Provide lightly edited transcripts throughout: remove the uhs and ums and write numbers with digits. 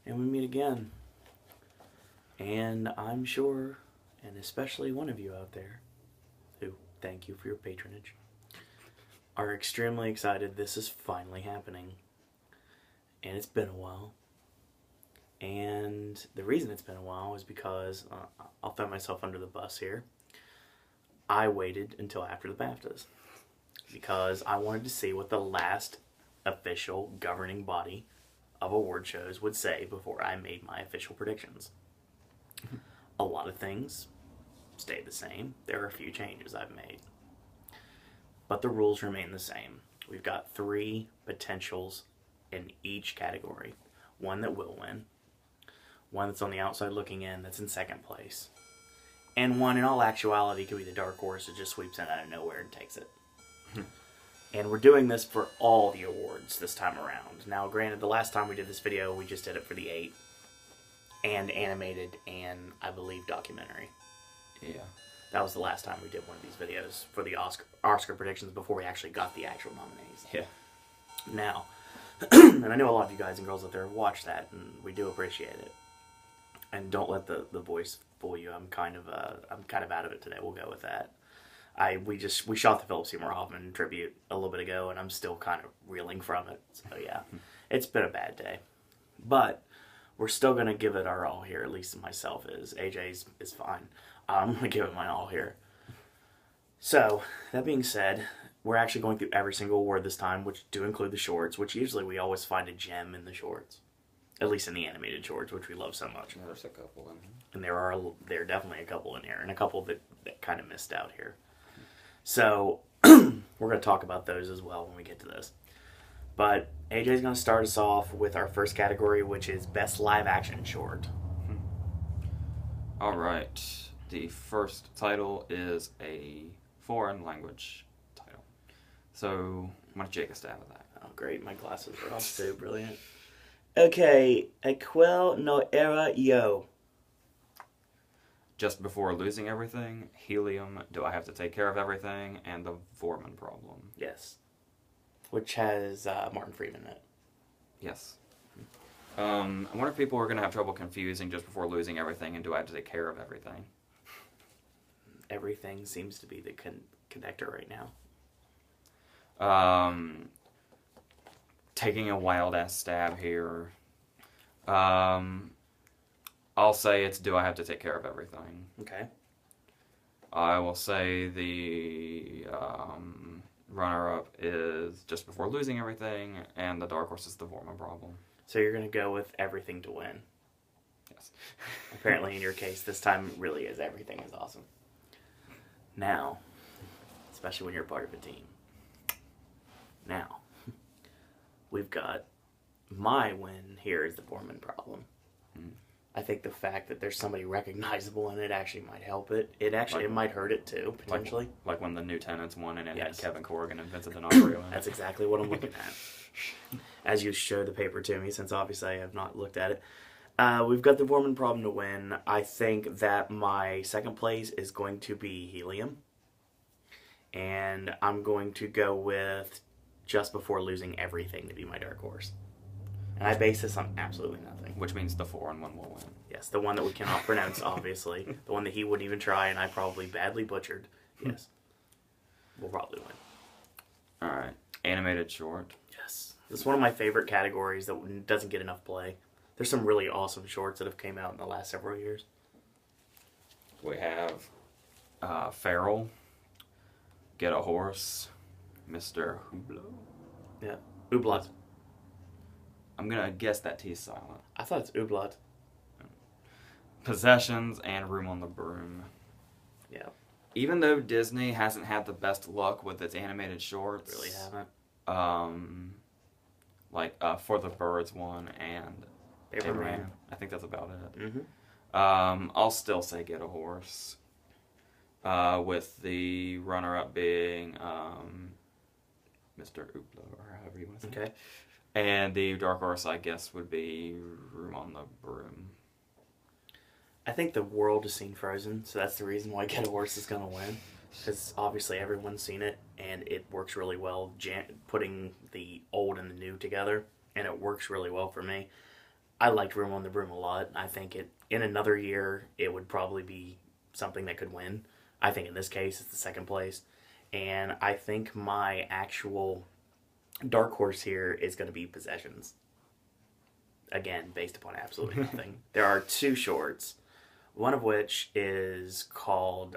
and we meet again. And I'm sure, and especially one of you out there, who thank you for your patronage, are extremely excited this is finally happening. And it's been a while. And the reason it's been a while is because, I'll throw myself under the bus here, I waited until after the BAFTAs. Because I wanted to see what the last official governing body of award shows would say before I made my official predictions. A lot of things stayed the same. There are a few changes I've made. But the rules remain the same. We've got 3 potentials in each category. One that will win. One that's on the outside looking in that's in second place. And one in all actuality could be the dark horse that just sweeps in out of nowhere and takes it. And we're doing this for all the awards this time around. Now, granted, the last time we did this video, we just did it for the 8. And animated and, I believe, documentary. Yeah. That was the last time we did one of these videos for the Oscar predictions before we actually got the actual nominees. Yeah. Now, and I know a lot of you guys and girls out there have watched that, and we do appreciate it. And don't let the voice fool you. I'm kind of out of it today. We'll go with that. We shot the Philip Seymour Hoffman tribute a little bit ago, and I'm still kind of reeling from it. So yeah, it's been a bad day, but we're still gonna give it our all here. At least myself is. AJ's is fine. I'm gonna give it my all here. So that being said, we're actually going through every single award this time, which do include the shorts. Which usually we always find a gem in the shorts, at least in the animated shorts, which we love so much. Yeah, there's a couple in here. And there are definitely a couple in here, and a couple that kind of missed out here. So we're going to talk about those as well when we get to this. But AJ's going to start us off with our first category, which is Best Live Action Short. All right. The first title is a foreign language title. So I'm going to take a stab at that. Oh, great. My glasses are off too. Brilliant. Okay. Aquel no era yo. Just before losing everything, helium, do I have to take care of everything, and the Vorman problem. Yes. Which has Martin Freeman in it. Yes. I wonder if people are going to have trouble confusing just before losing everything and do I have to take care of everything. Everything seems to be the connector right now. Taking a wild-ass stab here. I'll say it's do I have to take care of everything. Okay. I will say the runner-up is just before losing everything, and the dark horse is the Vorma problem. So you're going to go with everything to win. Yes. Apparently in your case, this time really is everything is awesome. Now, especially when you're part of a team. Now, we've got my win here is the Vorman problem. I think the fact that there's somebody recognizable in it actually might help it. It might hurt it too, potentially. Like when the New Tenants won and it Yes. had Kevin Corrigan and Vincent D'Onofrio in it. That's exactly what I'm looking at. As you show the paper to me, since obviously I have not looked at it. We've got the Vorman problem to win. I think that my second place is going to be Helium. And I'm going to go with Just Before Losing Everything to be my dark horse. And I base this on absolutely nothing. Which means the 4-1 will win. Yes, the one that we cannot pronounce, obviously. The one that he wouldn't even try and I probably badly butchered. Yes. We'll probably win. Alright. Animated short. Yes. This is one of my favorite categories that doesn't get enough play. There's some really awesome shorts that have came out in the last several years. We have Feral, Get a Horse, Mr. Hublot. Yeah. Ooblat. I'm going to guess that T is silent. I thought it's Ooblat. Possessions and Room on the Broom. Yeah. Even though Disney hasn't had the best luck with its animated shorts. Really haven't. For the Birds one and Paperman. I think that's about it. Mm-hmm. I'll still say Get a Horse. With the runner-up being Mr. Ooplo, or however you want to say. Okay. And the dark horse, I guess, would be Room on the Broom. I think the world has seen Frozen, so that's the reason why Get a Horse is going to win. Because obviously everyone's seen it, and it works really well putting the old and the new together, and it works really well for me. I liked Room on the Broom a lot. I think in another year it would probably be something that could win. I think in this case it's the second place, and I think my actual dark horse here is going to be Possessions. Again, based upon absolutely nothing. There are two shorts, one of which is called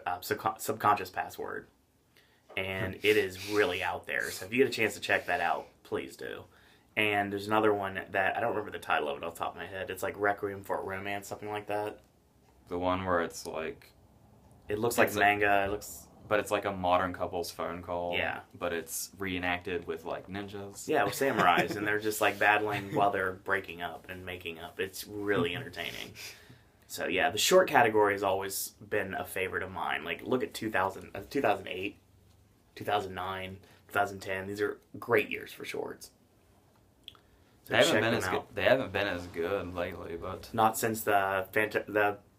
Subconscious Password, and it is really out there. So if you get a chance to check that out, please do. And there's another one that I don't remember the title of it off the top of my head. It's like Requiem for a Romance, something like that. The one where it's like... It looks like manga. It looks... But it's like a modern couple's phone call. Yeah. But it's reenacted with like ninjas. Yeah, with samurais, and they're just like battling while they're breaking up and making up. It's really entertaining. So yeah, the short category has always been a favorite of mine. Like look at 2008, 2009, 2010. These are great years for shorts. So They haven't been as good lately, but not since the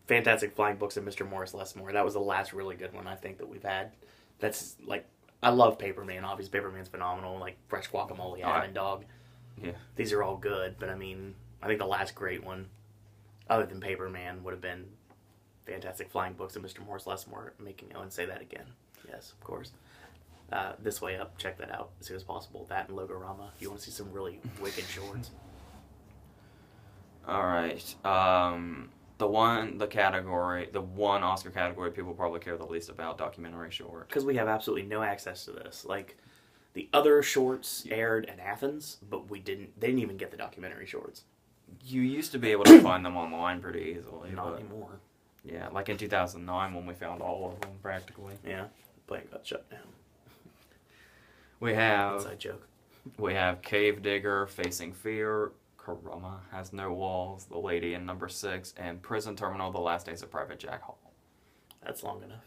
Fantastic Flying Books of Mr. Morris Lesmore. That was the last really good one I think that we've had. That's like, I love Paperman. Obviously, Paperman's phenomenal. Like Fresh Guacamole, Almond Dog. Yeah. These are all good, but I mean, I think the last great one, other than Paperman, would have been Fantastic Flying Books of Mr. Morris Lesmore. Making Owen say that again. Yes, of course. This Way Up, check that out as soon as possible. That and Logorama, if you want to see some really wicked shorts. All right. The one Oscar category people probably care the least about, documentary short. Because we have absolutely no access to this. Like, the other shorts aired at Athens, but they didn't even get the documentary shorts. You used to be able to find them online pretty easily. Not anymore. Yeah, like in 2009 when we found all of them, practically. Yeah, plant got shut down. We have... Inside joke. We have Cave Digger, Facing Fear, Kurama Has No Walls, The Lady in Number 6, and Prison Terminal, The Last Days of Private Jack Hall. That's long enough.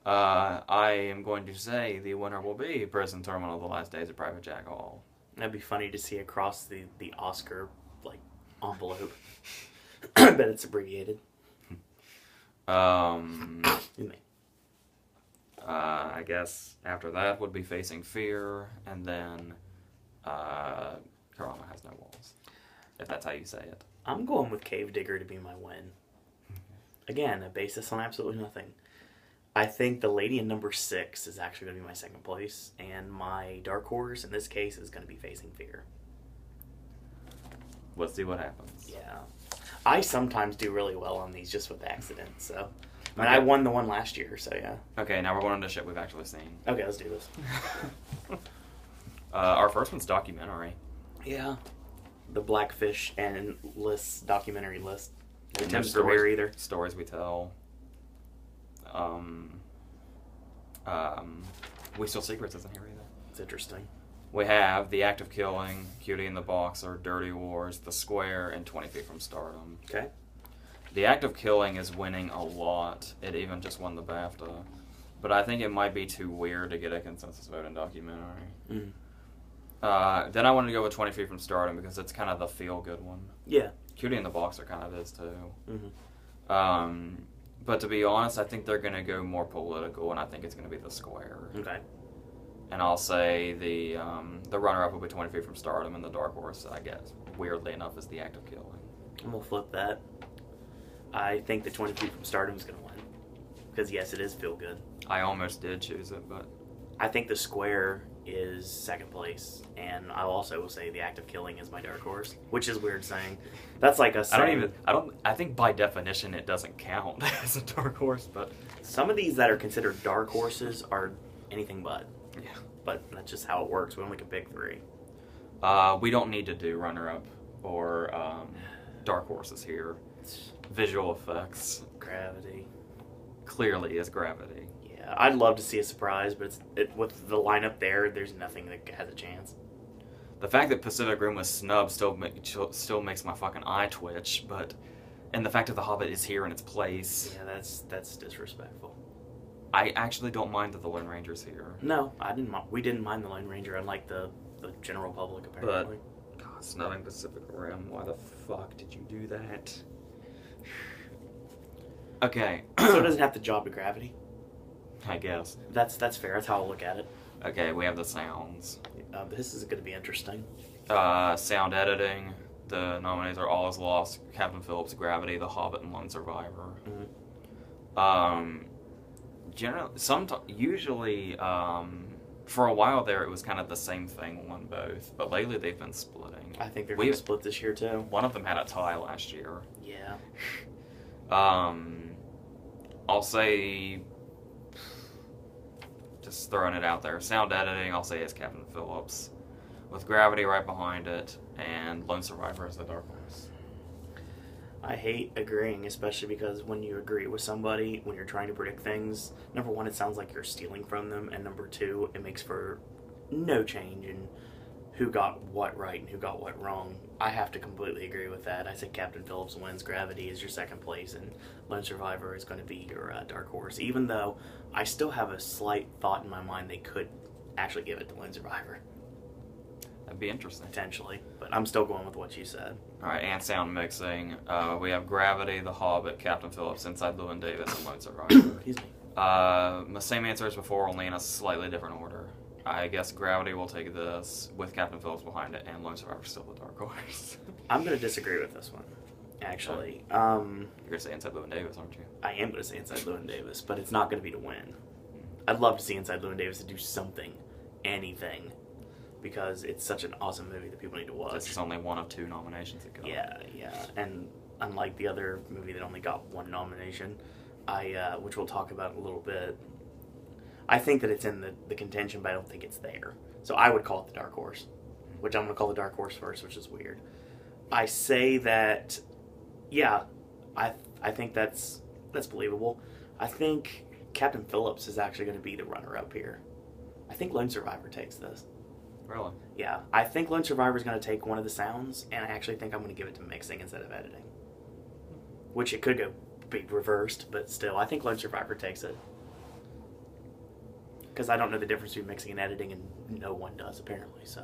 I am going to say the winner will be Prison Terminal, The Last Days of Private Jack Hall. That'd be funny to see across the Oscar, like, envelope. I bet it's abbreviated. I guess after that would be Facing Fear, and then Kurama Has No Walls, if that's how you say it. I'm going with Cave Digger to be my win. Again, a basis on absolutely nothing. I think The Lady in Number 6 is actually going to be my second place, and my dark horse in this case is going to be Facing Fear. Let's see what happens. Yeah. I sometimes do really well on these just with accidents, so... And Okay. I won the one last year, so yeah. Okay, now we're going into shit we've actually seen. Okay, let's do this. Our first one's documentary. Yeah. The Blackfish and List documentary list. And It there's didn't premiere either. Stories We Tell. We Steal Secrets isn't here either. It's interesting. We have The Act of Killing, Cutie and the Boxer, Dirty Wars, The Square, and 20 Feet from Stardom. Okay. The Act of Killing is winning a lot. It even just won the BAFTA. But I think it might be too weird to get a consensus vote in documentary. Mm. Then I wanted to go with 20 Feet from Stardom because it's kind of the feel-good one. Yeah. Cutie and the Boxer kind of is, too. Mm-hmm. But to be honest, I think they're going to go more political, and I think it's going to be The Square. Okay. And I'll say the runner-up will be 20 Feet from Stardom, and the dark horse, I guess, weirdly enough, is The Act of Killing. I'm going to flip that. I think the 20 Feet from Stardom is going to win. Because, yes, it is feel good. I almost did choose it, but... I think The Square is second place. And I also will say The Act of Killing is my dark horse. Which is weird saying. That's like us saying... I think by definition it doesn't count as a dark horse, but... Some of these that are considered dark horses are anything but. Yeah. But that's just how it works. We only can pick 3. We don't need to do runner-up or dark horses here. Visual effects. Gravity. Clearly is Gravity. Yeah, I'd love to see a surprise, but with the lineup there's nothing that has a chance. The fact that Pacific Rim was snubbed still makes my fucking eye twitch, and the fact that The Hobbit is here in its place. Yeah, that's disrespectful. I actually don't mind that the Lone Ranger's here. No, I didn't. We didn't mind the Lone Ranger, unlike the general public apparently. But God, snubbing Pacific Rim. Why the fuck did you do that? Okay. So it doesn't have the job to Gravity. I guess. That's fair. That's how I'll look at it. Okay, we have the sounds. This is going to be interesting. Sound editing, The nominees are All Is Lost, Captain Phillips, Gravity, The Hobbit, and Lone Survivor. Mm-hmm. Usually, for a while there, it was kind of the same thing on both, but lately they've been splitting. I think they're going to split this year too. One of them had a tie last year. Yeah. I'll say, just throwing it out there, sound editing, I'll say it's Captain Phillips, with Gravity right behind it, and Lone Survivor as the dark horse. I hate agreeing, especially because when you agree with somebody, when you're trying to predict things, number one, it sounds like you're stealing from them, and number two, it makes for no change in who got what right and who got what wrong. I have to completely agree with that. I say Captain Phillips wins, Gravity is your second place, and Lone Survivor is going to be your dark horse, even though I still have a slight thought in my mind they could actually give it to Lone Survivor. That'd be interesting. Potentially, but I'm still going with what you said. All right, and sound mixing. We have Gravity, The Hobbit, Captain Phillips, Inside Llewyn Davis, and Lone Survivor. Excuse me. The same answer as before, only in a slightly different order. I guess Gravity will take this with Captain Phillips behind it, and Lone Survivor still the dark horse. I'm going to disagree with this one, actually. You're going to say Inside Llewyn Davis, aren't you? I am going to say Inside Llewyn Davis, but it's not going to be to win. I'd love to see Inside Llewyn Davis to do something, anything, because it's such an awesome movie that people need to watch. This is only one of 2 nominations it got. Yeah, and unlike the other movie that only got 1 nomination, which we'll talk about in a little bit, I think that it's in the contention, but I don't think it's there. So I would call it the dark horse, which I'm going to call the dark horse first, which is weird. I say that, yeah, I think that's believable. I think Captain Phillips is actually going to be the runner-up here. I think Lone Survivor takes this. Really? Yeah, I think Lone Survivor is going to take one of the sounds, and I actually think I'm going to give it to mixing instead of editing. Which it could be reversed, but still, I think Lone Survivor takes it. Because I don't know the difference between mixing and editing, and no one does, apparently, so.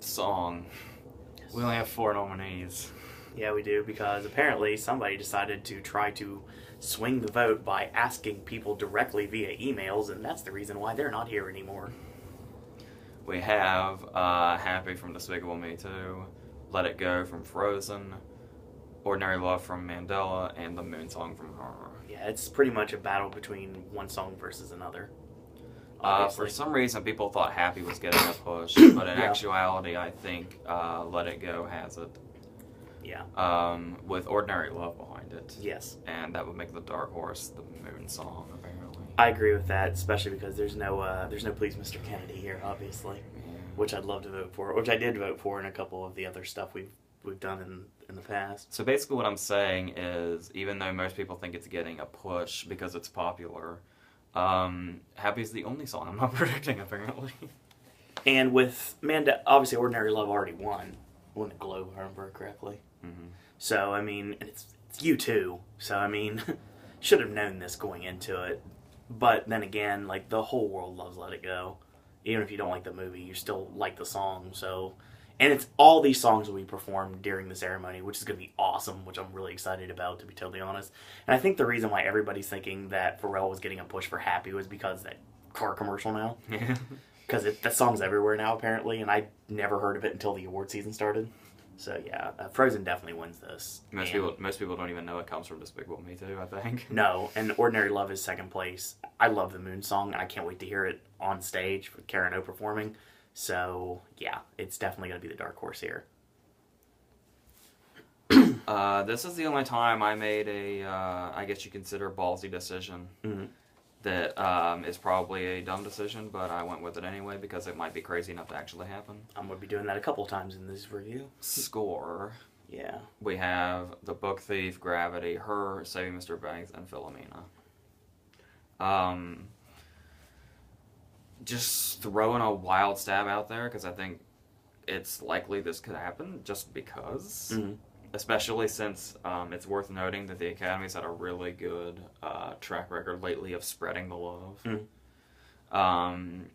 Song. We only have 4 nominees. Yeah, we do, because apparently somebody decided to try to swing the vote by asking people directly via emails, and that's the reason why they're not here anymore. We have Happy from Despicable Me 2, Let It Go from Frozen, Ordinary Love from Mandela, and The Moon Song from Her. Yeah, it's pretty much a battle between one song versus another. For some reason, people thought Happy was getting a push, but in actuality, I think Let It Go has it. Yeah. With Ordinary Love behind it. Yes. And that would make the dark horse the Moon Song, apparently. I agree with that, especially because there's no Please Mr. Kennedy here, obviously, which I'd love to vote for, which I did vote for in a couple of the other stuff we've done in the past. So basically what I'm saying is, even though most people think it's getting a push because it's popular, Happy's the only song I'm not predicting, apparently. And with obviously Ordinary Love already won the Globe, if I remember correctly. Mm-hmm. So, I mean, and it's U2, so, I mean, should have known this going into it. But then again, like, the whole world loves Let It Go. Even if you don't like the movie, you still like the song, so. And it's all these songs will be performed during the ceremony, which is going to be awesome, which I'm really excited about, to be totally honest. And I think the reason why everybody's thinking that Pharrell was getting a push for Happy was because that car commercial now. Yeah. Because that song's everywhere now, apparently, and I never heard of it until the award season started. So, yeah, Frozen definitely wins this. Most people don't even know it comes from Despicable Me Too, I think. No, and Ordinary Love is second place. I love the Moon Song. I can't wait to hear it on stage with Karen O performing. So, yeah, it's definitely going to be the dark horse here. This is the only time I made a, I guess you consider ballsy decision. Mm-hmm. That is probably a dumb decision, but I went with it anyway because it might be crazy enough to actually happen. I'm going to be doing that a couple times in this review. Score. Yeah. We have The Book Thief, Gravity, Her, Saving Mr. Banks, and Philomena. Just throwing a wild stab out there because I think it's likely this could happen just because. Mm-hmm. Especially since it's worth noting that the Academy's had a really good track record lately of spreading the love. Mm.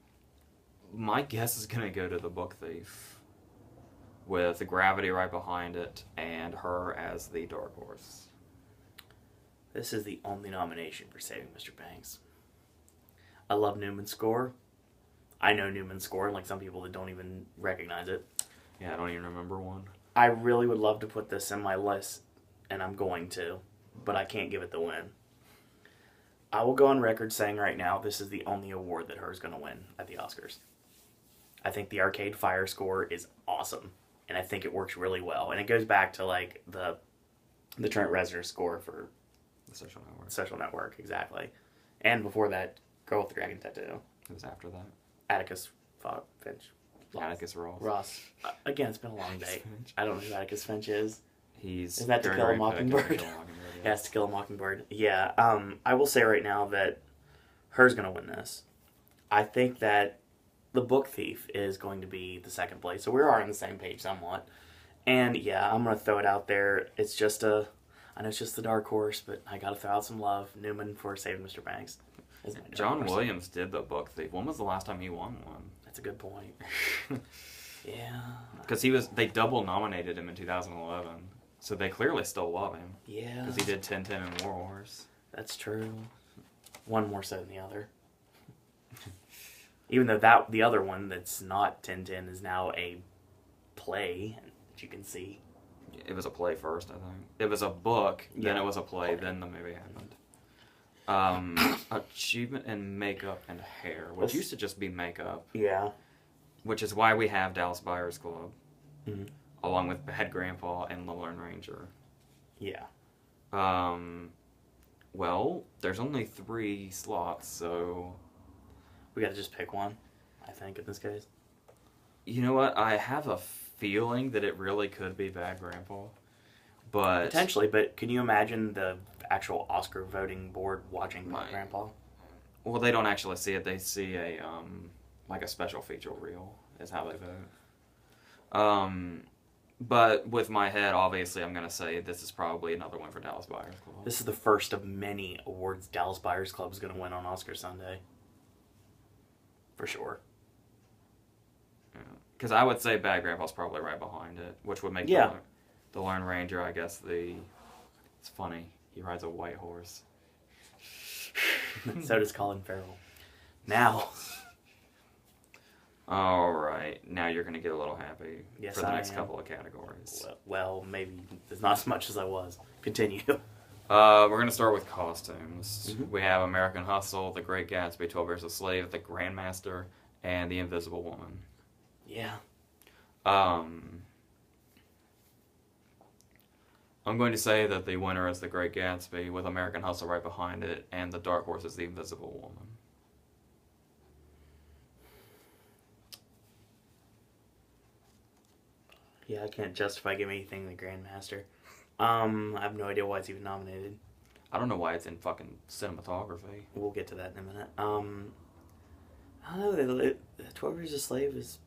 My guess is going to go to The Book Thief, with the Gravity right behind it, and Her as the dark horse. This is the only nomination for Saving Mr. Banks. I love Newman's score. I know Newman scored, like some people that don't even recognize it. Yeah, I don't even remember one. I really would love to put this in my list, and I'm going to, but I can't give it the win. I will go on record saying right now this is the only award that Her's going to win at the Oscars. I think the Arcade Fire score is awesome, and I think it works really well. And it goes back to like the Trent Reznor score for The Social Network. Social Network, exactly. And before that, Girl with the Dragon Tattoo. It was after that. Atticus Finch. Atticus Ross. Ross. Again, it's been a long day. I don't know who Atticus Finch is. He's Is that To very, Kill a very Mockingbird? good at To Kill a Mockingbird, Yeah, it's To Kill a Mockingbird. Yeah, I will say right now that Her's going to win this. I think that The Book Thief is going to be the second place, so we are on the same page somewhat. And yeah, I'm going to throw it out there. It's just I know it's just the dark horse, but I got to throw out some love. Newman for Saving Mr. Banks. is my dark John horse. Williams did The Book Thief. When was the last time he won one? That's a good point. Yeah. Because they double nominated him in 2011, so they clearly still love him. Yeah. Because he did Tintin and War Horse. That's true. One more so than the other. Even though the other one that's not Tintin is now a play that you can see. It was a play first, I think. It was a book, then Yeah. it was a play, then the movie happened. Achievement in makeup and hair, which used to just be makeup, Yeah. which is why we have Dallas Buyers Club, Mhm. along with Head Grandpa and The Lone Ranger. Yeah. Well, there's only 3 slots, so... We gotta just pick one, I think, in this case. You know what? I have a feeling that it really could be Bad Grandpa, but... Potentially, but can you imagine the actual Oscar voting board watching my Right. grandpa? Well, they don't actually see it. They see a like a special feature reel is how they vote. But with my head, obviously, I'm gonna say this is probably another one for Dallas Buyers Club. This is the first of many awards Dallas Buyers Club is gonna win on Oscar Sunday. For sure. Because I would say Bad Grandpa's probably right behind it, which would make Yeah. the Lone Ranger, I guess, It's funny. He rides a white horse. So does Colin Farrell. Now. All right. Now you're going to get a little happy Yes, for the I next am. couple of categories. Well, maybe it's not as much as I was. Continue. We're going to start with costumes. Mhm. We have American Hustle, The Great Gatsby, 12 Years a Slave, The Grandmaster, and The Invisible Woman. Yeah. I'm going to say that the winner is The Great Gatsby, with American Hustle right behind it, and the dark horse is The Invisible Woman. Yeah, I can't justify giving anything the Grandmaster. I have no idea why it's even nominated. I don't know why it's in fucking cinematography. We'll get to that in a minute. I don't know. 12 Years a Slave is...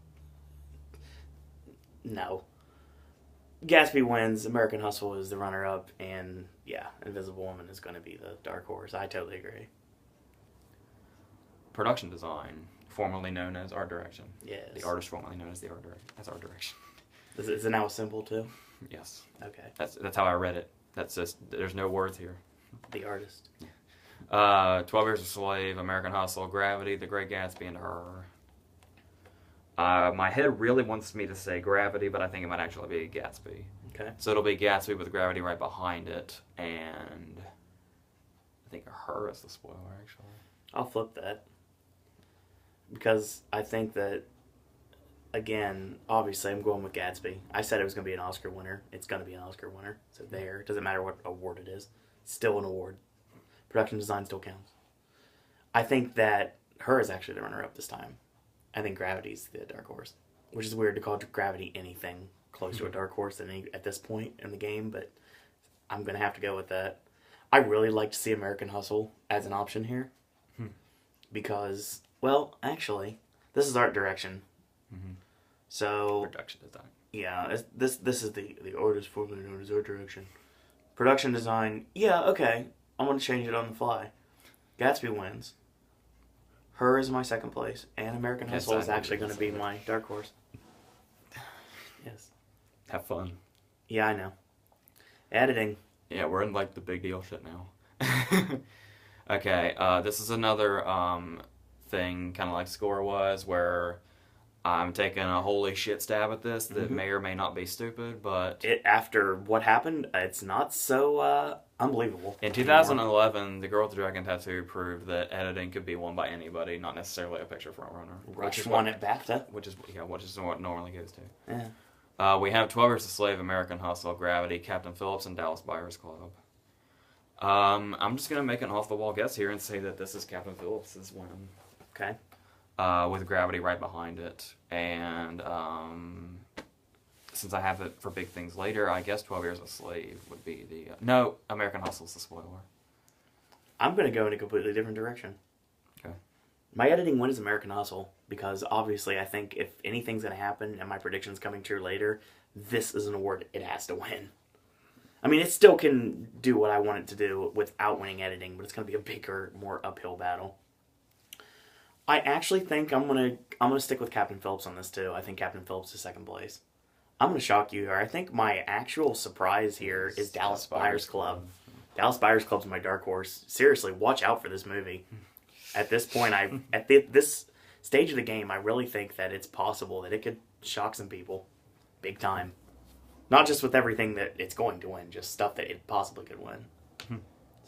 No. Gatsby wins. American Hustle is the runner-up. And, yeah, Invisible Woman is going to be the dark horse. I totally agree. Production design, formerly known as Art Direction. Yes. The artist formerly known as Art Direction. Is it now a symbol, too? Yes. Okay. That's how I read it. That's just, there's no words here. The artist. 12 Years a Slave, American Hustle, Gravity, The Great Gatsby, and Her. My head really wants me to say Gravity, but I think it might actually be Gatsby. Okay. So it'll be Gatsby with Gravity right behind it, and I think Her is the spoiler, actually. I'll flip that. Because I think that, again, obviously I'm going with Gatsby. I said it was going to be an Oscar winner. It's going to be an Oscar winner. So there. It doesn't matter what award it is. It's still an award. Production design still counts. I think that Her is actually the runner-up this time. I think Gravity's the dark horse. Which is weird to call Gravity anything close to a dark horse at this point in the game, but I'm going to have to go with that. I really like to see American Hustle as an option here. Because, well, actually, this is art direction. Mm-hmm. So, Production design. yeah, this is the artist formerly known as art direction. Production design, yeah, okay. I'm going to change it on the fly. Gatsby wins. Her is my second place. And American Yes, Hustle I is know actually you're going to gonna be say my dark horse. Yes. Have fun. Yeah, I know. Editing. Yeah, we're in like the big deal shit now. Okay, this is another thing, kind of like Score was, where I'm taking a holy shit stab at this that may or may not be stupid, but After what happened, it's not so unbelievable. in 2011, The Girl with the Dragon Tattoo proved that editing could be won by anybody, not necessarily a picture frontrunner. Rush won at BAFTA. Which is what normally goes to. Yeah. We have 12 Years a Slave, American Hustle, Gravity, Captain Phillips, and Dallas Buyers Club. I'm just going to make an off-the-wall guess here and say that this is Captain Phillips' win. Okay. With Gravity right behind it. And since I have it for big things later, I guess 12 Years a Slave would be the... no, American Hustle's the spoiler. I'm going to go in a completely different direction. Okay. My editing win is American Hustle, because obviously I think if anything's going to happen and my prediction's coming true later, this is an award it has to win. I mean, it still can do what I want it to do without winning editing, but it's going to be a bigger, more uphill battle. I actually think I'm gonna stick with Captain Phillips on this too. I think Captain Phillips is second place. I'm gonna shock you here. I think my actual surprise here is Dallas Buyers Club. Dallas Buyers Club's my dark horse. Seriously, watch out for this movie. At this point, this stage of the game, I really think that it's possible that it could shock some people, big time. Not just with everything that it's going to win, just stuff that it possibly could win.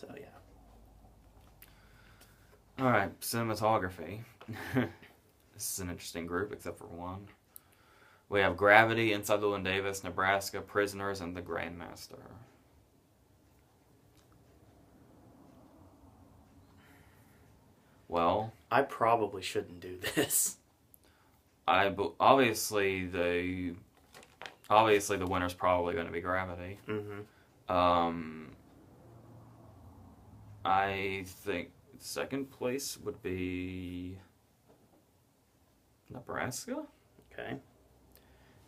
So yeah. All right, cinematography. This is an interesting group, except for one. We have Gravity, Inside Llewyn Davis, Nebraska, Prisoners, and The Grandmaster. Well, I probably shouldn't do this. Obviously the winner's probably going to be Gravity. Mm-hmm. I think second place would be Nebraska. Okay.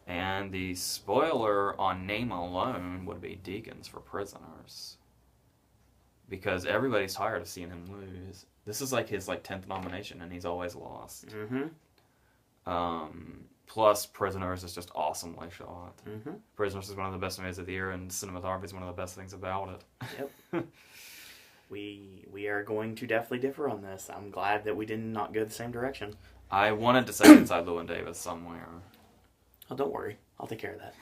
And the spoiler on name alone would be Deakins for Prisoners. Because everybody's tired of seeing him lose. This is like his 10th nomination, and he's always lost. Mm-hmm. Plus, Prisoners is just awesomely shot. Mm-hmm. Prisoners is one of the best movies of the year, and cinematography is one of the best things about it. Yep. We are going to definitely differ on this. I'm glad that we did not go the same direction. I wanted to say Inside Llewyn Davis somewhere. Oh, don't worry. I'll take care of that.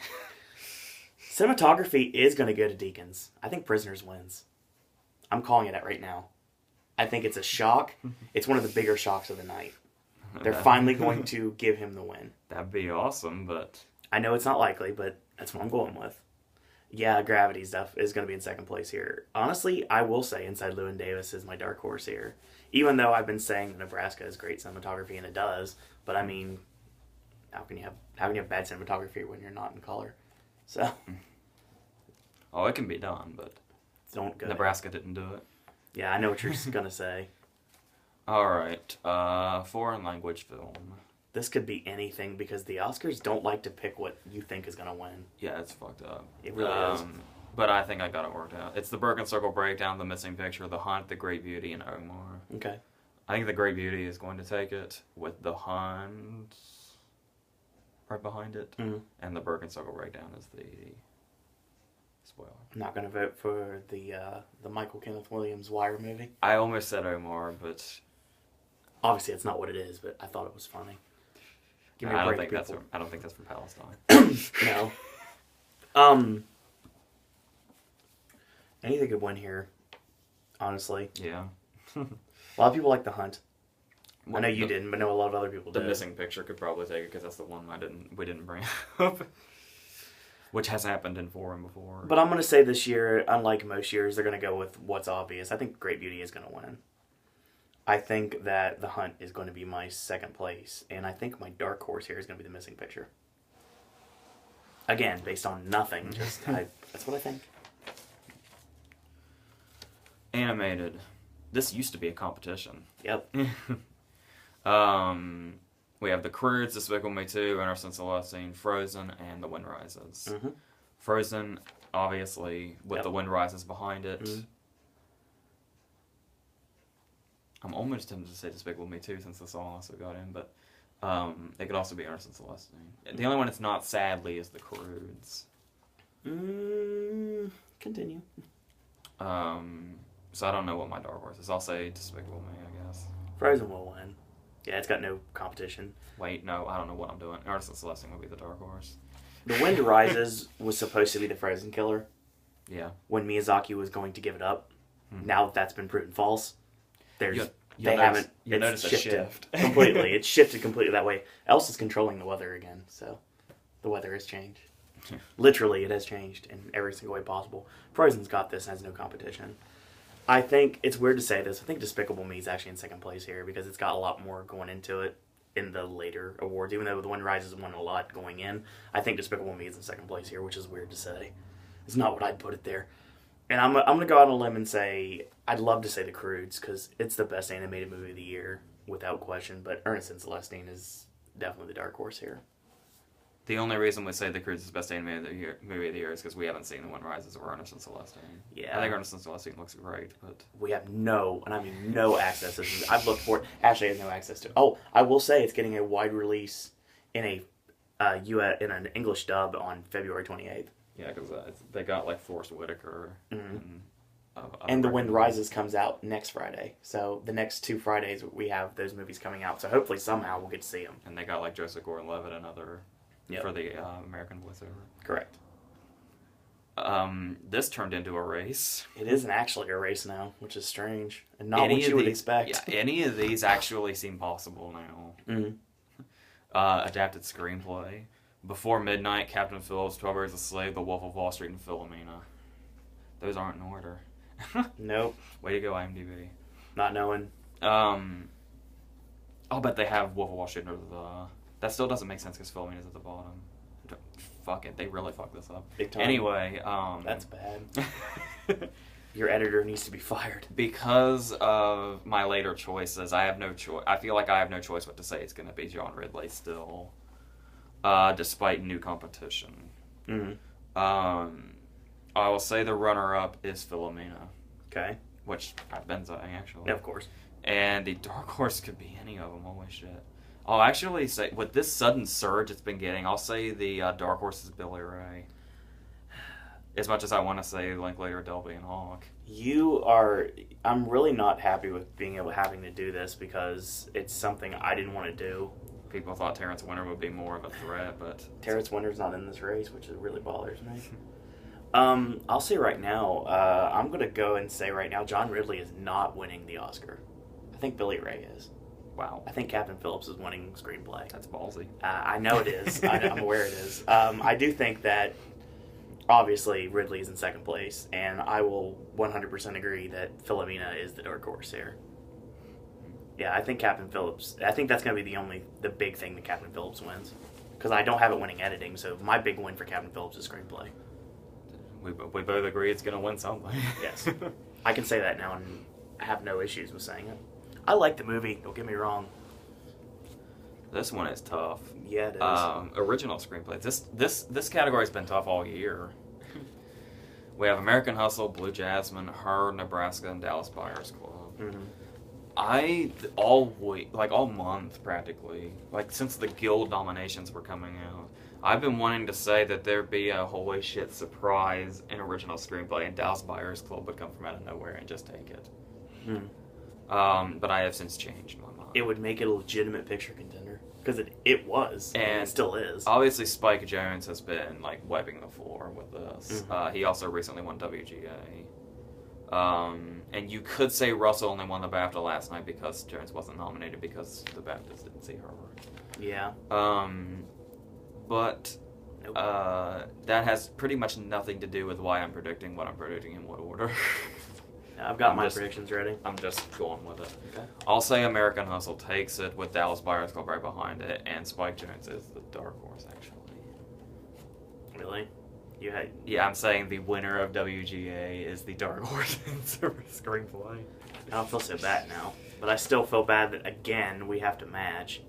Cinematography is going to go to Deakins. I think Prisoners wins. I'm calling it out right now. I think it's a shock. It's one of the bigger shocks of the night. They're finally going to give him the win. That'd be awesome, but... I know it's not likely, but that's what I'm going with. Yeah, Gravity stuff is going to be in second place here. Honestly, I will say Inside Llewyn Davis is my dark horse here. Even though I've been saying that Nebraska has great cinematography, and it does. But I mean, how can you have bad cinematography when you're not in color? So... Oh, it can be done, but... Don't go. Nebraska didn't do it. Yeah, I know what you're going to say. Alright, foreign language film. This could be anything because the Oscars don't like to pick what you think is going to win. Yeah, it's fucked up. It really is. But I think I got it worked out. It's The Broken Circle Breakdown, The Missing Picture, The Hunt, The Great Beauty, and Omar. Okay. I think The Great Beauty is going to take it, with The Hunt right behind it. Mm-hmm. And The Broken Circle Breakdown is the spoiler. I'm not going to vote for the Michael Kenneth Williams Wire movie. I almost said Omar, but... Obviously, it's not what it is, but I thought it was funny. Give me a I don't break, think people. I don't think that's from Palestine. No. Anything could win here, honestly. Yeah. A lot of people like The Hunt. Well, I know you didn't, but I know a lot of other people The did. Missing Picture could probably take it because that's the one we didn't bring up, which has happened in forum before. But I'm going to say this year, unlike most years, they're going to go with what's obvious. I think Great Beauty is going to win. I think that The Hunt is going to be my second place, and I think my dark horse here is going to be The Missing Picture. Again, based on nothing, just that's what I think. Animated. This used to be a competition. Yep. We have The Croods, Despicable Me 2, Innocent Celestine, Frozen, and The Wind Rises. Mm-hmm. Frozen, obviously, with Yep. The Wind Rises behind it. Mm-hmm. I'm almost tempted to say Despicable Me 2 since the song also got in, but it could also be Innocent Celestine. The only one it's not, sadly, is The Croods. Continue. So I don't know what my dark horse is. I'll say Despicable Me, I guess. Frozen will win. Yeah, it's got no competition. Wait, no, I don't know what I'm doing. Ernest and Celestine would be the dark horse. The Wind Rises was supposed to be the Frozen killer Yeah. when Miyazaki was going to give it up. Now that that's been proven false, they You'll haven't. notice a shift. completely. It's shifted completely that way. Elsa's controlling the weather again, so the weather has changed. Literally, it has changed in every single way possible. Frozen's got this and has no competition. I think it's weird to say this. I think Despicable Me is actually in second place here because it's got a lot more going into it in the later awards. Even though The Wind Rises won a lot going in, I think Despicable Me is in second place here, which is weird to say. It's not what I'd put it there. And I'm going to go out on a limb and say I'd love to say The Croods because it's the best animated movie of the year without question. But Ernest and Celestine is definitely the dark horse here. The only reason we say The Croods is the best animated movie of the year is because we haven't seen The Wind Rises or Ernest and Celestine. Yeah. I think Ernest and Celestine looks great, but We have no, and I mean no access to this. I've looked for it. Ashley has no access to it. Oh, I will say it's getting a wide release in a in an English dub on February 28th. yeah, because they got like Forrest Whitaker. And The Wind Rises comes out next Friday. So the next 2 Fridays we have those movies coming out. So hopefully somehow we'll get to see them. And they got like Joseph Gordon-Levitt and other Yep. for the American voiceover. Correct. This turned into a race. It isn't actually a race now, which is strange. And not what you would expect. Yeah, any of these actually seem possible now. Mhm. Adapted screenplay. Before Midnight, Captain Phillips, 12 Years a Slave, The Wolf of Wall Street, and Philomena. Those aren't in order. Nope. Way to go, IMDb. Not knowing. I'll bet they have Wolf of Wall Street under the... That still doesn't make sense because Philomena's at the bottom. Fuck it, they really fucked this up. Big time. Anyway, That's bad. Your editor needs to be fired. because of my later choices, I have no choice. I feel like I have no choice but to say it's going to be John Ridley still, despite new competition. Mm-hmm. I will say the runner-up is Philomena, Okay. which I've been saying actually. Yeah, of course. And the dark horse could be any of them. Holy shit! I'll actually say with this sudden surge it's been getting, I'll say the dark horse is Billy Ray. As much as I want to say Linklater, Delby, and Hawk. I'm really not happy with having to do this because it's something I didn't want to do. People thought Terrence Winter would be more of a threat, but Terrence Winter's not in this race, which really bothers me. I'll say right now, I'm going to go and say right now, John Ridley is not winning the Oscar. I think Billy Ray is. wow, I think Captain Phillips is winning screenplay. that's ballsy. I know it is. I'm aware it is. I do think that obviously Ridley is in second place, and I will 100% agree that Philomena is the dark horse here. Yeah, I think Captain Phillips. I think that's going to be the big thing that Captain Phillips wins, because I don't have it winning editing. So my big win for Captain Phillips is screenplay. We both agree it's going to win something. Yes, I can say that now, and I have no issues with saying it. I like the movie. Don't get me wrong. This one is tough. Yeah, it is. Original screenplay. This category's been tough all year. We have American Hustle, Blue Jasmine, Her, Nebraska, and Dallas Buyers Club. Mm-hmm. All month practically, like since the Guild nominations were coming out, I've been wanting to say that there'd be a holy shit surprise in original screenplay, and Dallas Buyers Club would come from out of nowhere and just take it. But I have since changed my mind. It would make it a legitimate picture contender because it was and it still is. Obviously, Spike Jonze has been like wiping the floor with this. He also recently won WGA. And you could say Russell only won the BAFTA last night because Jones wasn't nominated because the BAFTAs didn't see her. Yeah. But Nope. that has pretty much nothing to do with why I'm predicting what I'm predicting in what order. I've got my predictions ready. I'm just going with it. Okay. I'll say American Hustle takes it with Dallas Buyers Club right behind it, and Spike Jonze is the dark horse, actually. Really? Yeah, I'm saying the winner of WGA is the dark horse in screenplay. I don't feel so bad now, but I still feel bad that again we have to match.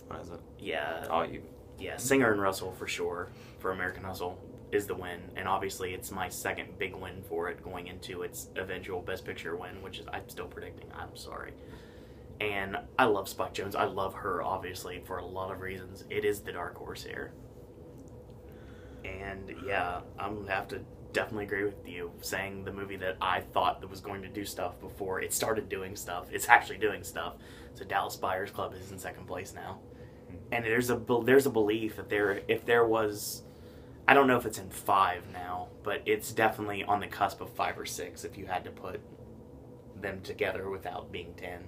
What is it? Yeah. Oh, you. Yeah, Singer and Russell for sure for American Hustle is the win, and obviously it's my second big win for it going into its eventual Best Picture win, which is I'm still predicting. I'm sorry. And I love Spike Jonze. I love her, obviously, for a lot of reasons. It is the dark horse here. And yeah, I'm going to have to definitely agree with you saying the movie that I thought that was going to do stuff before it started doing stuff. It's actually doing stuff. So Dallas Buyers Club is in second place now, and there's a belief that if there was, I don't know if it's in 5 now, but it's definitely on the cusp of 5 or 6 if you had to put them together without being 10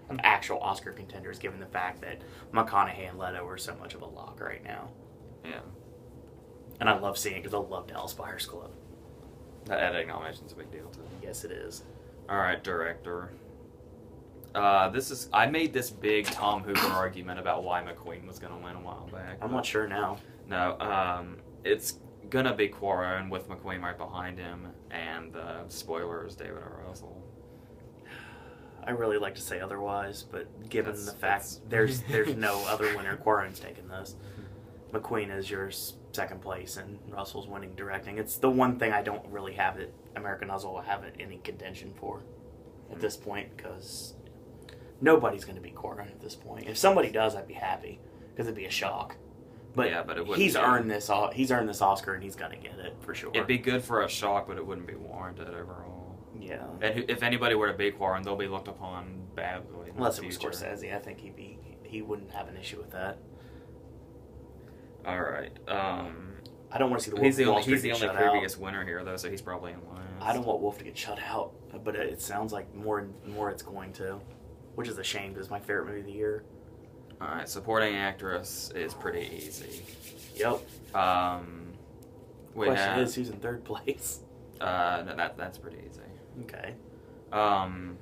of actual Oscar contenders, given the fact that McConaughey and Leto are so much of a lock right now. Yeah. And I love seeing it because I love Dallas Buyers Club. That editing nomination's a big deal, too. Yes, it is. All right, director. I made this big Tom Hooper argument about why McQueen was going to win a while back. I'm not sure now. No, it's going to be Cuarón with McQueen right behind him, and spoilers, David O. Russell. I really like to say otherwise, but given the fact there's no other winner, Cuarón's taking this. McQueen is your second place, and Russell's winning directing. It's the one thing I don't really have that American Hustle will have any contention for at this point, because nobody's going to beat Cuarón at this point. If somebody does, I'd be happy, because it'd be a shock. But, yeah, but he's earned this Oscar, and he's going to get it for sure. It'd be good for a shock, but it wouldn't be warranted overall. Yeah. And if anybody were to beat Cuarón, they'll be looked upon badly. Unless it was Scorsese, I think he wouldn't have an issue with that. All right. I don't want to see He's the Wall only Street get previous shut out. winner here, though, so he's probably in line. I don't want Wolf to get shut out, but it sounds like more and more it's going to, which is a shame because it's my favorite movie of the year. All right, supporting actress is pretty easy. Yep. Question is, who's in third place? No, that's pretty easy. Okay. Talking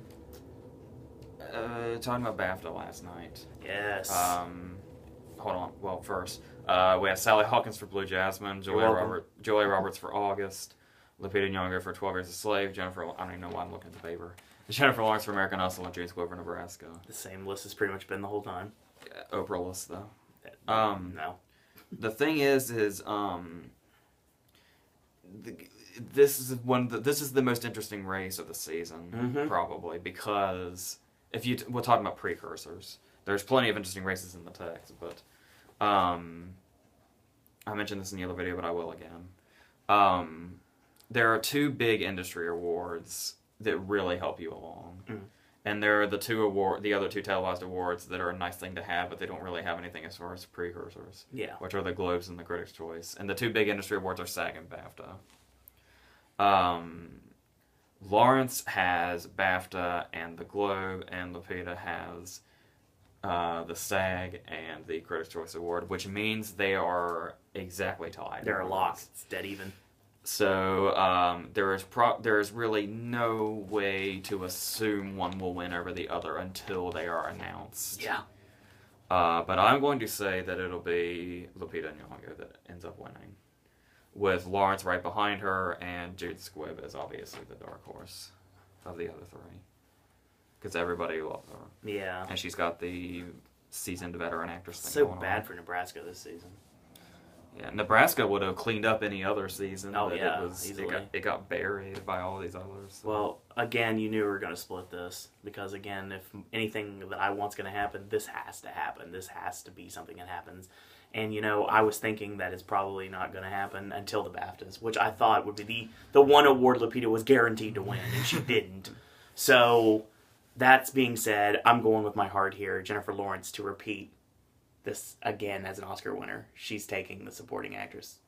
about BAFTA last night. Yes. Hold on. Well, first, we have Sally Hawkins for Blue Jasmine, Julia Roberts for August, Lupita Nyong'o for 12 Years a Slave, I don't even know why I'm looking at the paper, Jennifer Lawrence for American Hustle, and James Squibb for Nebraska. The same list has pretty much been the whole time. Yeah, Oprah list, though. No. The thing is this is the most interesting race of the season, probably, because we're talking about precursors. There's plenty of interesting races in the text, but I mentioned this in the other video, but I will again. There are 2 big industry awards that really help you along. And there are the other 2 televised awards that are a nice thing to have, but they don't really have anything as far as precursors. Yeah. Which are the Globes and the Critics' Choice. And the 2 big industry awards are SAG and BAFTA. Lawrence has BAFTA and the Globe, and Lupita has the SAG and the Critics' Choice Award, which means they are exactly tied. They're locked. It's dead even. So there is really no way to assume one will win over the other until they are announced. Yeah. But I'm going to say that it'll be Lupita Nyong'o that ends up winning, with Lawrence right behind her, and Jude Squibb is obviously the dark horse of the other 3. Because everybody loves her. Yeah. And she's got the seasoned veteran actress thing So going bad on. for Nebraska this season. Yeah, Nebraska would have cleaned up any other season. Oh, but yeah, it got buried by all these others. So. Well, again, you knew we were going to split this. Because, again, if anything that I want's going to happen, this has to happen. This has to be something that happens. And, I was thinking that it's probably not going to happen until the BAFTAs, which I thought would be the one award Lupita was guaranteed to win, and she didn't. So, that's being said, I'm going with my heart here. Jennifer Lawrence to repeat this again as an Oscar winner. She's taking the supporting actress.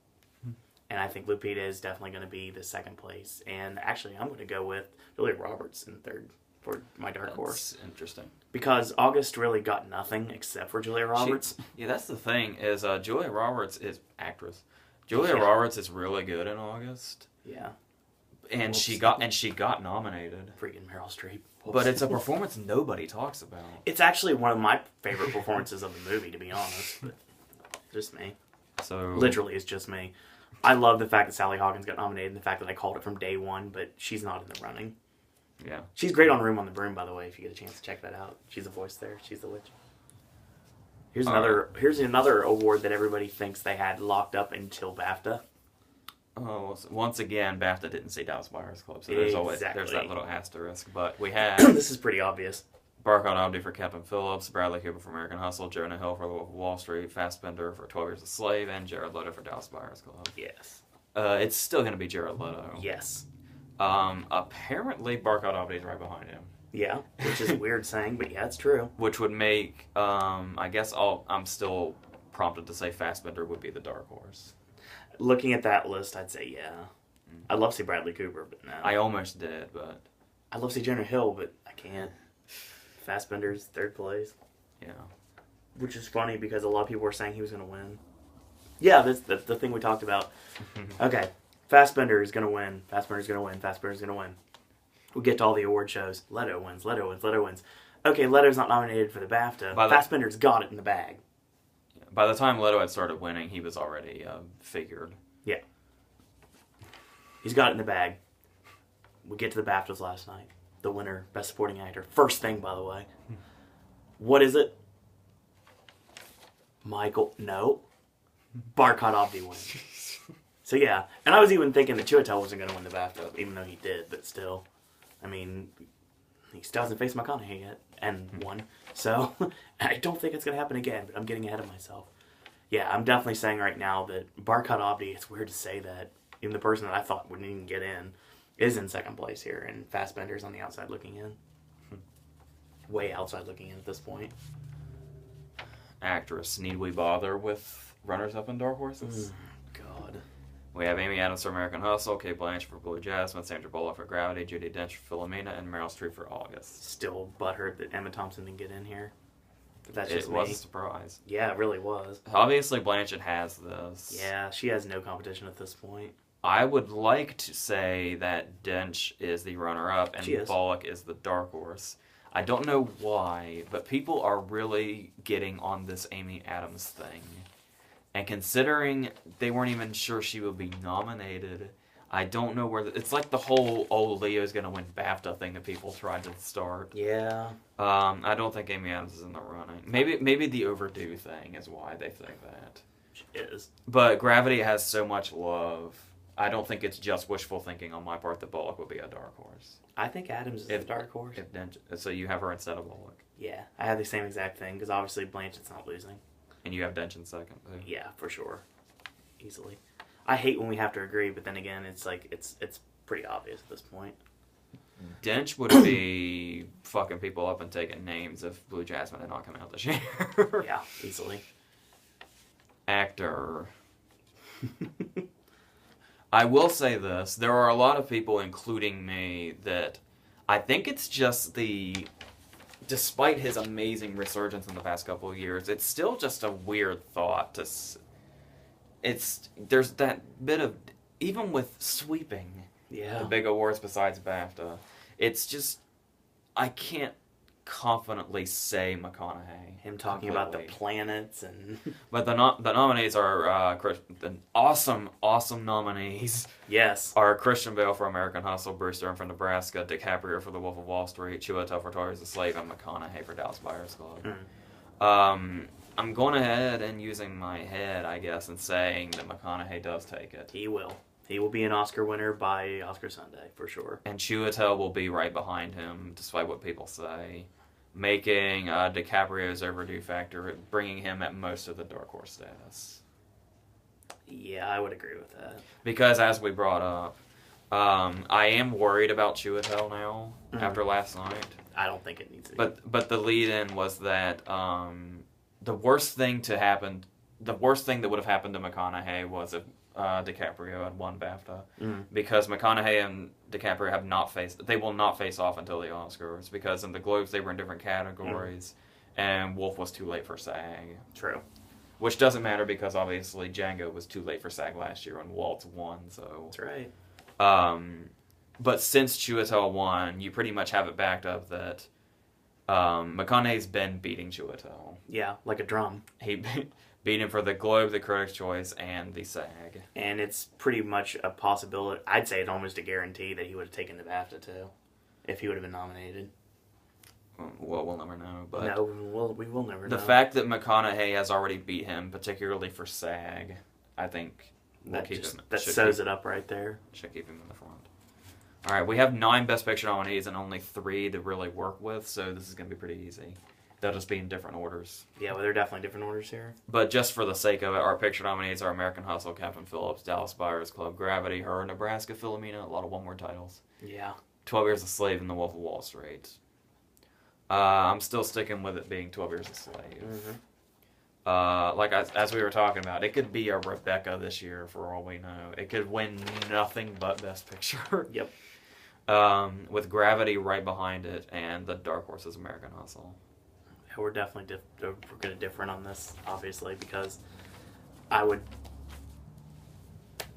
And I think Lupita is definitely going to be the second place. And actually, I'm going to go with Julia Roberts in third for my dark horse. That's interesting. Because August really got nothing except for Julia Roberts. That's the thing, is Julia Roberts is actress. Julia Roberts is really good in August. Yeah. And she got nominated. Freaking Meryl Streep. But it's a performance nobody talks about. It's actually one of my favorite performances of the movie, to be honest. But just me. So literally, it's just me. I love the fact that Sally Hawkins got nominated and the fact that I called it from day one, but she's not in the running. Yeah. She's great on Room on the Broom, by the way, if you get a chance to check that out. She's a voice there. She's the witch. Here's another award that everybody thinks they had locked up until BAFTA. Oh, once again, BAFTA didn't see Dallas Buyers Club, so there's that little asterisk. But we have this is pretty obvious. Barkhad Abdi for Captain Phillips, Bradley Cooper for American Hustle, Jonah Hill for The Wolf of Wall Street, Fassbender for 12 Years a Slave, and Jared Leto for Dallas Buyers Club. Yes. It's still going to be Jared Leto. Yes. Apparently, Barkhad Abdi is right behind him. Yeah, which is weird saying, but yeah, it's true. Which would make, I guess I'm still prompted to say Fassbender would be the dark horse. Looking at that list, I'd say yeah. I'd love to see Bradley Cooper, but no. I almost did, but... I'd love to see Jonah Hill, but I can't. Fassbender's third place. Yeah. Which is funny because a lot of people were saying he was going to win. Yeah, that's the thing we talked about. Okay, Fassbender is going to win. Fassbender's going to win. Fassbender's going to win. We get to all the award shows. Leto wins. Leto wins. Leto wins. Okay, Leto's not nominated for the BAFTA. Fassbender's got it in the bag. By the time Leto had started winning, he was already figured. Yeah. He's got it in the bag. We get to the BAFTAs last night. The winner, Best Supporting Actor. First thing, by the way. What is it? No. Barkhad Abdi wins. So yeah, and I was even thinking that Chiwetel wasn't going to win the BAFTA, even though he did, but still. I mean, he still hasn't faced McConaughey yet, and won. So, I don't think it's going to happen again, but I'm getting ahead of myself. Yeah, I'm definitely saying right now that Barkhad Abdi, it's weird to say that, even the person that I thought wouldn't even get in, is in second place here, and Fassbender's on the outside looking in. Way outside looking in at this point. Actress, need we bother with runners-up and dark horses? God. We have Amy Adams for American Hustle, Cate Blanchett for Blue Jasmine, Sandra Bullock for Gravity, Judi Dench for Philomena, and Meryl Streep for August. Still butthurt that Emma Thompson didn't get in here. That's just it was a surprise. Yeah, it really was. Obviously, Blanchett has this. Yeah, she has no competition at this point. I would like to say that Dench is the runner-up and Bullock is the dark horse. I don't know why, but people are really getting on this Amy Adams thing. And considering they weren't even sure she would be nominated, I don't know where... it's like the whole, Leo's going to win BAFTA thing that people tried to start. Yeah. I don't think Amy Adams is in the running. Maybe the overdue thing is why they think that. She is. But Gravity has so much love. I don't think it's just wishful thinking on my part that Bullock would be a dark horse. I think Adams is the dark horse. So you have her instead of Bullock. Yeah, I have the same exact thing, because obviously Blanchett's not losing. And you have Dench in second, too. Yeah, for sure. Easily. I hate when we have to agree, but then again, it's like, it's pretty obvious at this point. Dench would be fucking people up and taking names if Blue Jasmine had not come out this year. Yeah, easily. Actor. I will say this. There are a lot of people, including me, that I think it's just despite his amazing resurgence in the past couple of years, it's still just a weird thought to... There's that bit of... Even with sweeping the big awards besides BAFTA, it's just... I can't confidently say McConaughey. Him talking about the planets and... But the nominees are... the awesome nominees. Yes. Are Christian Bale for American Hustle, Bruce Dern for Nebraska, DiCaprio for The Wolf of Wall Street, Chiwetel for 12 Years a Slave, and McConaughey for Dallas Buyers Club. I'm going ahead and using my head, I guess, and saying that McConaughey does take it. He will. He will be an Oscar winner by Oscar Sunday, for sure. And Chiwetel will be right behind him, despite what people say, making DiCaprio's overdue factor, bringing him at most of the dark horse status. Yeah, I would agree with that. Because, as we brought up, I am worried about Chiwetel now, after last night. I don't think it needs to be. But the lead-in was that the worst thing that would have happened to McConaughey was if DiCaprio had won BAFTA. Because McConaughey and DiCaprio they will not face off until the Oscars, because in the Globes they were in different categories, and Wolf was too late for SAG. True. Which doesn't matter, because obviously Django was too late for SAG last year and Waltz won, so... That's right. But since Chiwetel won, you pretty much have it backed up that McConaughey's been beating Chiwetel. Yeah, like a drum. He beat him for the Globe, the Critics' Choice, and the SAG. And it's pretty much a possibility, I'd say it's almost a guarantee that he would have taken the BAFTA too, if he would have been nominated. Well, we'll never know, but... No, we will never know. The fact that McConaughey has already beat him, particularly for SAG, I think that sews it up right there. Should keep him in the front. Alright, we have 9 Best Picture nominees and only 3 to really work with, so this is going to be pretty easy. They'll just be in different orders. Yeah, well, they're definitely different orders here. But just for the sake of it, our picture nominees are American Hustle, Captain Phillips, Dallas Buyers Club, Gravity, Her, Nebraska, Philomena, a lot of one-word titles. Yeah. 12 Years a Slave, and The Wolf of Wall Street. I'm still sticking with it being 12 Years a Slave. Mm-hmm. As we were talking about, it could be a Rebecca this year for all we know. It could win nothing but Best Picture. Yep. With Gravity right behind it, and the dark horse is American Hustle. Yeah, we're definitely we're going to differ on this, obviously, because I would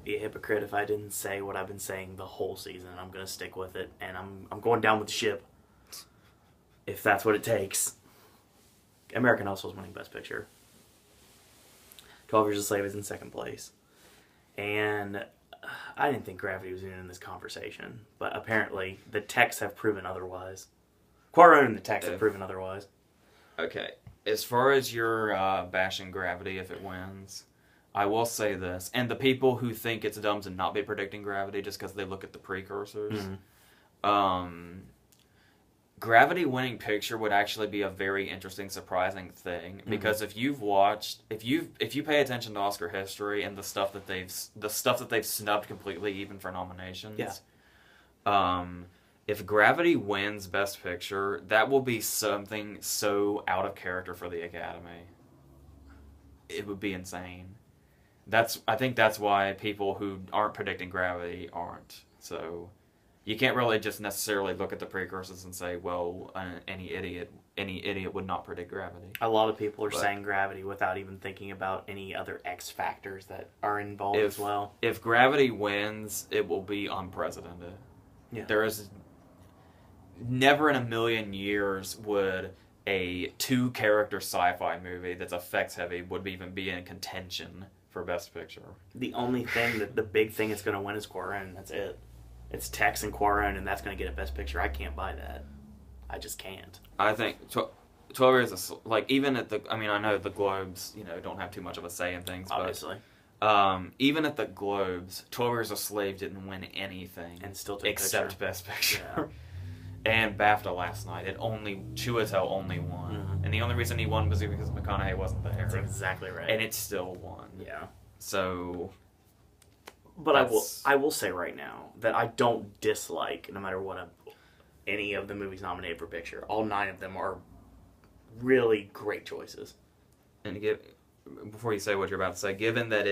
be a hypocrite if I didn't say what I've been saying the whole season. I'm going to stick with it, and I'm going down with the ship, if that's what it takes. American Hustle is winning Best Picture. 12 Years a Slave is in second place. And I didn't think Gravity was even in this conversation, but apparently the texts have proven otherwise. Cuarón and the texts have proven otherwise. Okay. As far as your bashing Gravity if it wins, I will say this, and the people who think it's dumb to not be predicting Gravity just because they look at the precursors, Gravity winning picture would actually be a very interesting, surprising thing, because if you pay attention to Oscar history and the stuff that they've snubbed completely, even for nominations, if Gravity wins Best Picture, that will be something so out of character for the Academy. It would be insane. I think that's why people who aren't predicting Gravity aren't. So you can't really just necessarily look at the precursors and say, well, any idiot would not predict Gravity. A lot of people are saying Gravity without even thinking about any other X factors that are involved as well. If Gravity wins, it will be unprecedented. Yeah. There is never in a million years would a 2-character sci-fi movie that's effects heavy would even be in contention for Best Picture. The only thing the big thing it's going to win is Cuarón. That's it. It's Tex and Cuarón, and that's going to get a Best Picture. I can't buy that. I just can't. I think 12 Years even at the, I know the Globes, don't have too much of a say in things, obviously. But even at the Globes, 12 Years a Slave didn't win anything and still took except Best Picture. Yeah. And BAFTA last night, Chiwetel only won, and the only reason he won was because McConaughey wasn't there. That's exactly right. And it still won. Yeah. So. But I will say right now that I don't dislike, no matter what any of the movies nominated for picture. All 9 of them are really great choices. And before you say what you're about to say, given that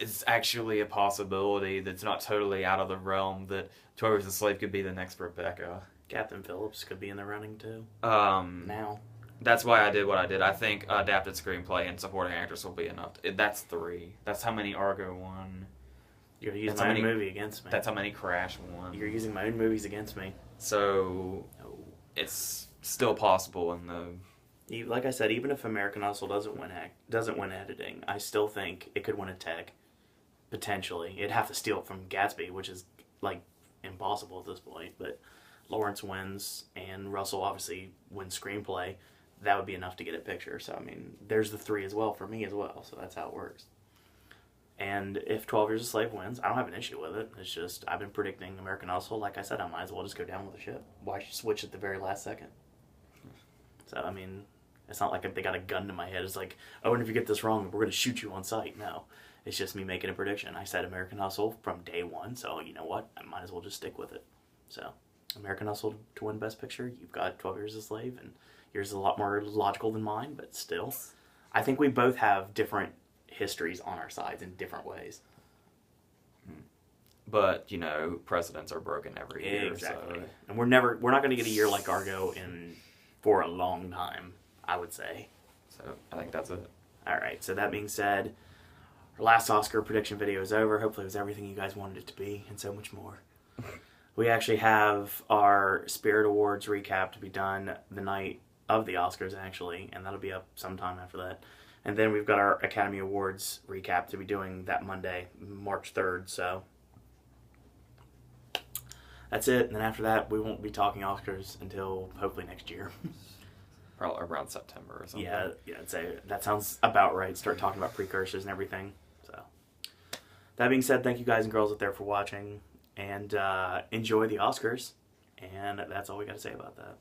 it's actually a possibility that's not totally out of the realm that 12 Years a Slave could be the next Rebecca. Captain Phillips could be in the running too. Now. That's why I did what I did. I think adapted screenplay and supporting actress will be enough. That's 3. That's how many Argo won. You're using my own movie against me. That's how many Crash won. You're using my own movies against me. So it's still possible in the. Like I said, even if American Hustle doesn't win editing, I still think it could win a tech. Potentially, it'd have to steal it from Gatsby, which is impossible at this point. But Lawrence wins, and Russell obviously wins screenplay. That would be enough to get a picture. So, there's the 3 as well for me as well. So that's how it works. And if 12 Years a Slave wins, I don't have an issue with it. It's just, I've been predicting American Hustle. Like I said, I might as well just go down with the ship. Why switch at the very last second? So, it's not like they got a gun to my head. It's like, oh, and if you get this wrong, we're going to shoot you on sight. No. It's just me making a prediction. I said American Hustle from day one. So, you know what? I might as well just stick with it. So, American Hustle to win Best Picture. You've got 12 Years a Slave, and yours is a lot more logical than mine, but still. I think we both have different histories on our sides in different ways. But, precedents are broken every year. Exactly. So. And we're not going to get a year like Argo for a long time, I would say. So, I think that's it. All right. So, that being said, our last Oscar prediction video is over. Hopefully it was everything you guys wanted it to be and so much more. We actually have our Spirit Awards recap to be done the night of the Oscars, actually, and that'll be up sometime after that. And then we've got our Academy Awards recap to be doing that Monday, March 3rd, so that's it. And then after that, we won't be talking Oscars until hopefully next year. Probably around September or something. Yeah, I'd say that sounds about right. Start talking about precursors and everything. So, that being said, thank you guys and girls out there for watching. And enjoy the Oscars. And that's all we got to say about that.